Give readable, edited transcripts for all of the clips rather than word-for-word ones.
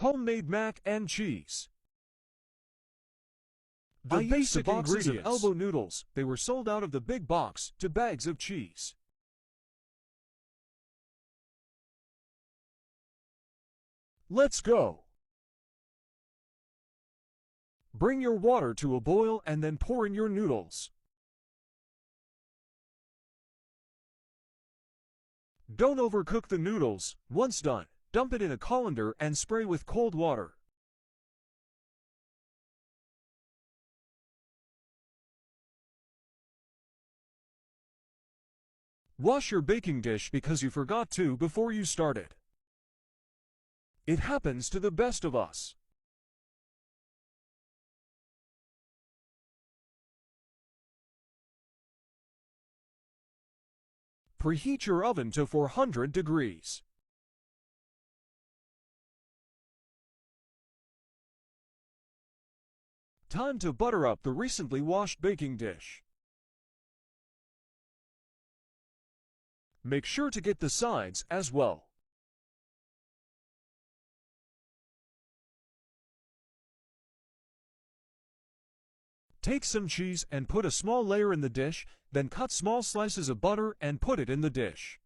Homemade mac and cheese. The I used basic boxes of ingredients. elbow noodles. They were sold out of the big box to bags of cheese. Let's go. Bring your water to a boil and then pour in your noodles. Don't overcook the noodles. Once done, dump it in a colander and spray with cold water. Wash your baking dish because you forgot to before you started. It happens to the best of us. Preheat your oven to 400 degrees. Time to butter up the recently washed baking dish. Make sure to get the sides as well. Take some cheese and put a small layer in the dish, then cut small slices of butter and put it in the dish.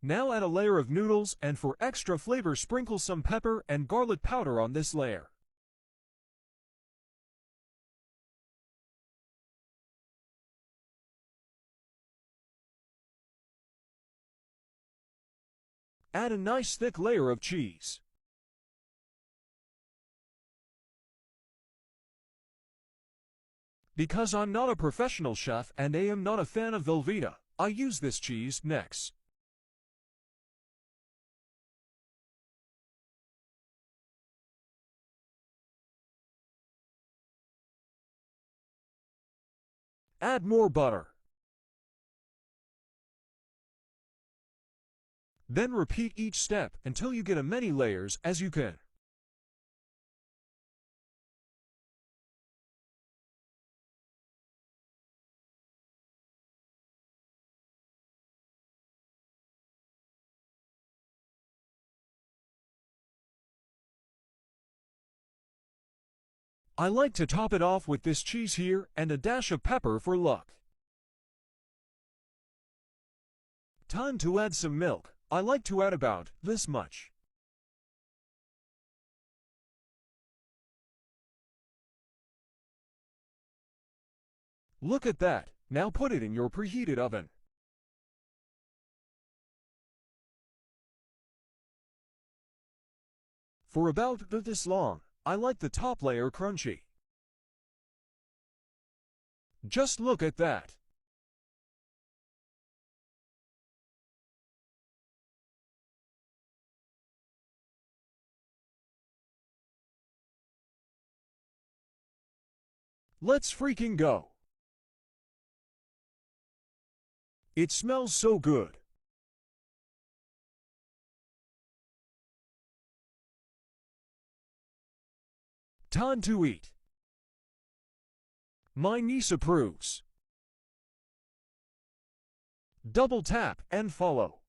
Now add a layer of noodles and for extra flavor sprinkle some pepper and garlic powder on this layer. Add a nice thick layer of cheese. Because I'm not a professional chef and I am not a fan of Velveeta, I use this cheese next. Add more butter. Then repeat each step until you get as many layers as you can. I like to top it off with this cheese here and a dash of pepper for luck. Time to add some milk. I like to add about this much. Look at that. Now put it in your preheated oven. For about this long. I like the top layer crunchy. Just look at that. Let's freaking go. It smells so good. Time to eat. My niece approves. Double tap and follow.